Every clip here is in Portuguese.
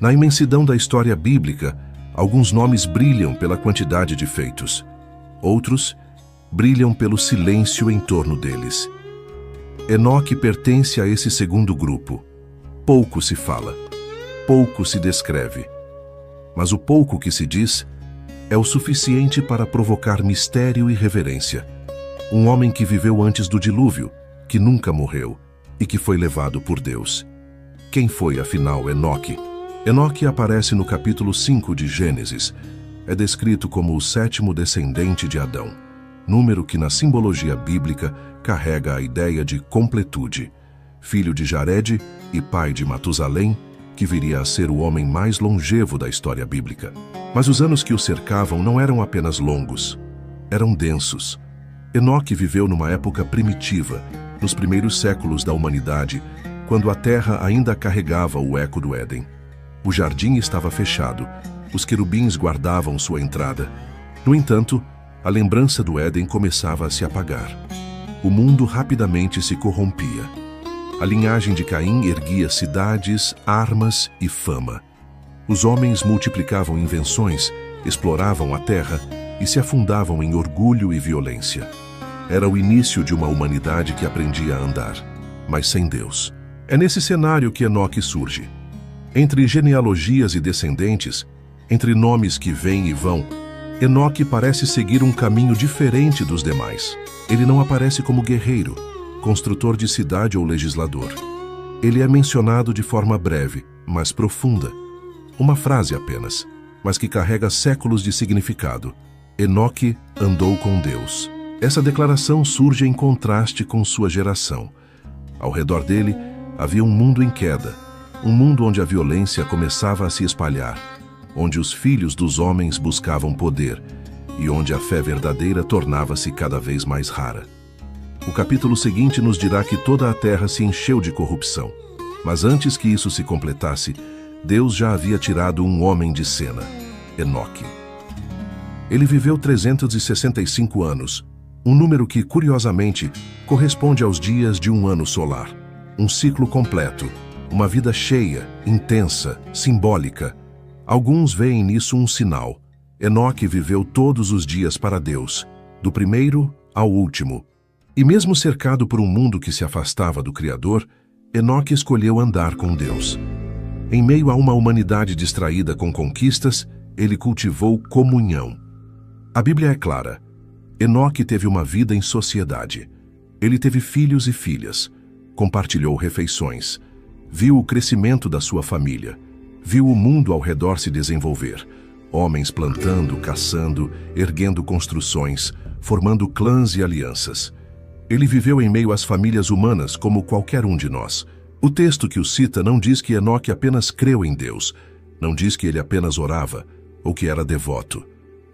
Na imensidão da história bíblica, alguns nomes brilham pela quantidade de feitos. Outros brilham pelo silêncio em torno deles. Enoque pertence a esse segundo grupo. Pouco se fala, pouco se descreve. Mas o pouco que se diz é o suficiente para provocar mistério e reverência. Um homem que viveu antes do dilúvio, que nunca morreu e que foi levado por Deus. Quem foi, afinal, Enoque? Enoque aparece no capítulo 5 de Gênesis. É descrito como o 7º descendente de Adão, número que na simbologia bíblica carrega a ideia de completude. Filho de Jared e pai de Matusalém, que viria a ser o homem mais longevo da história bíblica. Mas os anos que o cercavam não eram apenas longos, eram densos. Enoque viveu numa época primitiva, nos primeiros séculos da humanidade, quando a terra ainda carregava o eco do Éden. O jardim estava fechado, os querubins guardavam sua entrada. No entanto, a lembrança do Éden começava a se apagar. O mundo rapidamente se corrompia. A linhagem de Caim erguia cidades, armas e fama. Os homens multiplicavam invenções, exploravam a terra e se afundavam em orgulho e violência. Era o início de uma humanidade que aprendia a andar, mas sem Deus. É nesse cenário que Enoque surge. Entre genealogias e descendentes, entre nomes que vêm e vão, Enoque parece seguir um caminho diferente dos demais. Ele não aparece como guerreiro, construtor de cidade ou legislador. Ele é mencionado de forma breve, mas profunda. Uma frase apenas, mas que carrega séculos de significado. Enoque andou com Deus. Essa declaração surge em contraste com sua geração. Ao redor dele, havia um mundo em queda, um mundo onde a violência começava a se espalhar, onde os filhos dos homens buscavam poder e onde a fé verdadeira tornava-se cada vez mais rara. O capítulo seguinte nos dirá que toda a terra se encheu de corrupção. Mas antes que isso se completasse, Deus já havia tirado um homem de cena, Enoque. Ele viveu 365 anos, um número que, curiosamente, corresponde aos dias de um ano solar. Um ciclo completo, uma vida cheia, intensa, simbólica. Alguns veem nisso um sinal. Enoque viveu todos os dias para Deus, do primeiro ao último. E mesmo cercado por um mundo que se afastava do Criador, Enoque escolheu andar com Deus. Em meio a uma humanidade distraída com conquistas, ele cultivou comunhão. A Bíblia é clara. Enoque teve uma vida em sociedade. Ele teve filhos e filhas, compartilhou refeições, viu o crescimento da sua família, viu o mundo ao redor se desenvolver, homens plantando, caçando, erguendo construções, formando clãs e alianças. Ele viveu em meio às famílias humanas como qualquer um de nós. O texto que o cita não diz que Enoque apenas creu em Deus, não diz que ele apenas orava ou que era devoto.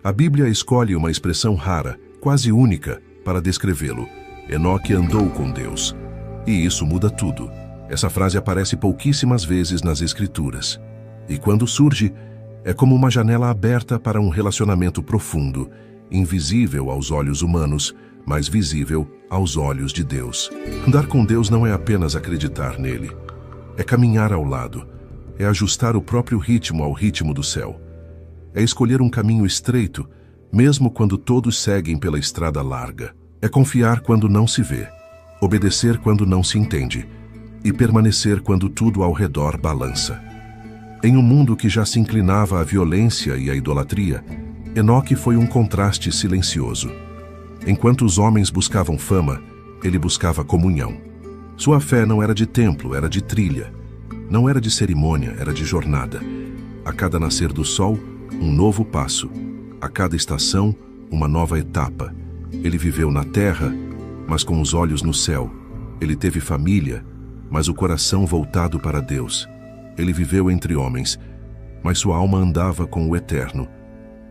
A Bíblia escolhe uma expressão rara, quase única, para descrevê-lo. Enoque andou com Deus. E isso muda tudo. Essa frase aparece pouquíssimas vezes nas Escrituras. E quando surge, é como uma janela aberta para um relacionamento profundo, invisível aos olhos humanos, mas visível aos olhos de Deus. Andar com Deus não é apenas acreditar nele. É caminhar ao lado. É ajustar o próprio ritmo ao ritmo do céu. É escolher um caminho estreito, mesmo quando todos seguem pela estrada larga. É confiar quando não se vê, obedecer quando não se entende e permanecer quando tudo ao redor balança. Em um mundo que já se inclinava à violência e à idolatria, Enoque foi um contraste silencioso. Enquanto os homens buscavam fama, ele buscava comunhão. Sua fé não era de templo, era de trilha. Não era de cerimônia, era de jornada. A cada nascer do sol, um novo passo. A cada estação, uma nova etapa. Ele viveu na terra, mas com os olhos no céu. Ele teve família, mas o coração voltado para Deus. Ele viveu entre homens, mas sua alma andava com o Eterno.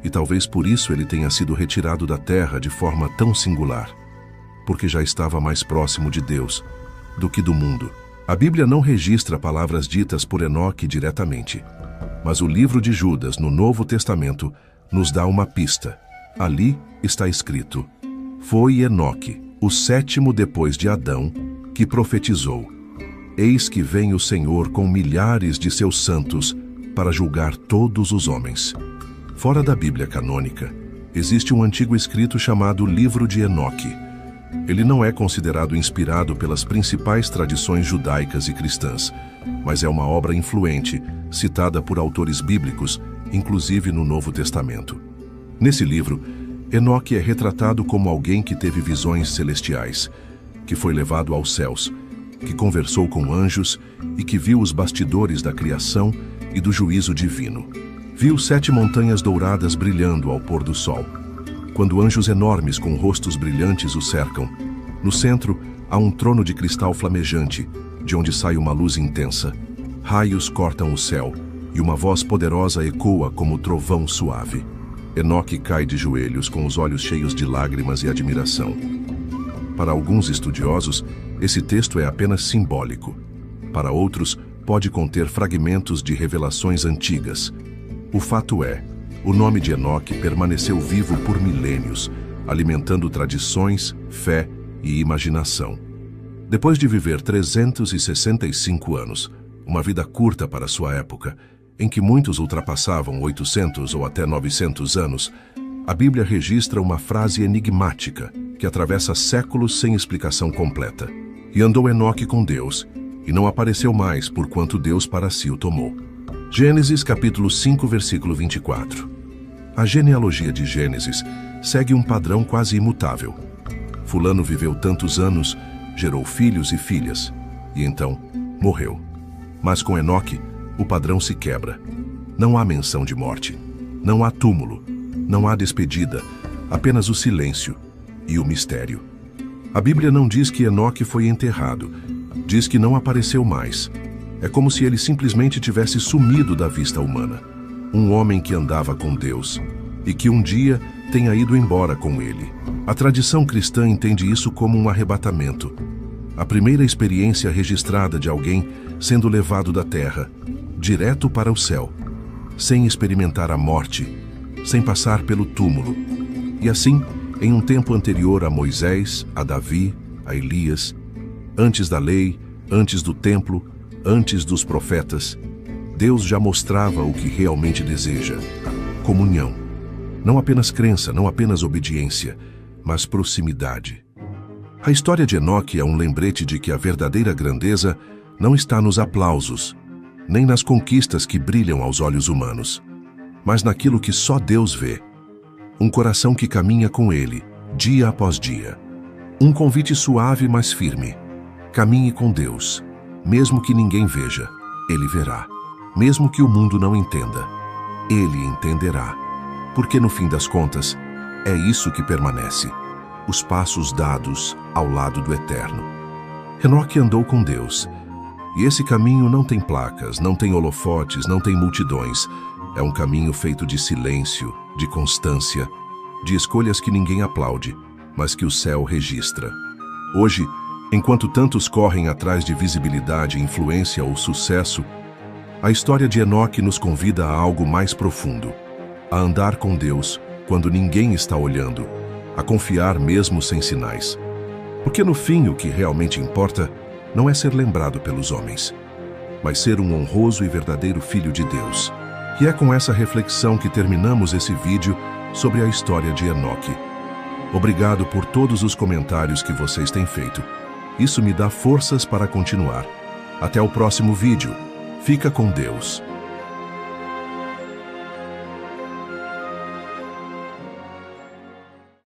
E talvez por isso ele tenha sido retirado da terra de forma tão singular, porque já estava mais próximo de Deus do que do mundo. A Bíblia não registra palavras ditas por Enoque diretamente, mas o livro de Judas, no Novo Testamento, nos dá uma pista. Ali está escrito: foi Enoque, o 7º depois de Adão, que profetizou: eis que vem o Senhor com milhares de seus santos para julgar todos os homens. Fora da Bíblia canônica, existe um antigo escrito chamado Livro de Enoque. Ele não é considerado inspirado pelas principais tradições judaicas e cristãs, mas é uma obra influente, citada por autores bíblicos, inclusive no Novo Testamento. Nesse livro, Enoque é retratado como alguém que teve visões celestiais, que foi levado aos céus, que conversou com anjos e que viu os bastidores da criação e do juízo divino. Viu 7 montanhas douradas brilhando ao pôr do sol, quando anjos enormes com rostos brilhantes o cercam. No centro, há um trono de cristal flamejante, de onde sai uma luz intensa. Raios cortam o céu, e uma voz poderosa ecoa como trovão suave. Enoque cai de joelhos com os olhos cheios de lágrimas e admiração. Para alguns estudiosos, esse texto é apenas simbólico. Para outros, pode conter fragmentos de revelações antigas. O fato é, o nome de Enoque permaneceu vivo por milênios, alimentando tradições, fé e imaginação. Depois de viver 365 anos, uma vida curta para sua época, em que muitos ultrapassavam 800 ou até 900 anos, a Bíblia registra uma frase enigmática que atravessa séculos sem explicação completa. E andou Enoque com Deus, e não apareceu mais porquanto Deus para si o tomou. Gênesis capítulo 5, versículo 24. A genealogia de Gênesis segue um padrão quase imutável. Fulano viveu tantos anos, gerou filhos e filhas, e então morreu. Mas com Enoque, o padrão se quebra. Não há menção de morte, não há túmulo, não há despedida, apenas o silêncio e o mistério. A Bíblia não diz que Enoque foi enterrado, diz que não apareceu mais. É como se ele simplesmente tivesse sumido da vista humana. Um homem que andava com Deus e que um dia tenha ido embora com ele. A tradição cristã entende isso como um arrebatamento. A primeira experiência registrada de alguém sendo levado da terra, direto para o céu, sem experimentar a morte, sem passar pelo túmulo. E assim, em um tempo anterior a Moisés, a Davi, a Elias, antes da lei, antes do templo, antes dos profetas, Deus já mostrava o que realmente deseja: comunhão. Não apenas crença, não apenas obediência, mas proximidade. A história de Enoque é um lembrete de que a verdadeira grandeza não está nos aplausos, nem nas conquistas que brilham aos olhos humanos, mas naquilo que só Deus vê. Um coração que caminha com Ele, dia após dia. Um convite suave, mas firme. Caminhe com Deus. Mesmo que ninguém veja, Ele verá. Mesmo que o mundo não entenda, Ele entenderá. Porque no fim das contas, é isso que permanece: os passos dados ao lado do Eterno. Enoque andou com Deus. E esse caminho não tem placas, não tem holofotes, não tem multidões. É um caminho feito de silêncio, de constância, de escolhas que ninguém aplaude, mas que o céu registra. Hoje, enquanto tantos correm atrás de visibilidade, influência ou sucesso, a história de Enoque nos convida a algo mais profundo: a andar com Deus quando ninguém está olhando, a confiar mesmo sem sinais. Porque no fim o que realmente importa não é ser lembrado pelos homens, mas ser um honroso e verdadeiro filho de Deus. E é com essa reflexão que terminamos esse vídeo sobre a história de Enoque. Obrigado por todos os comentários que vocês têm feito. Isso me dá forças para continuar. Até o próximo vídeo. Fica com Deus.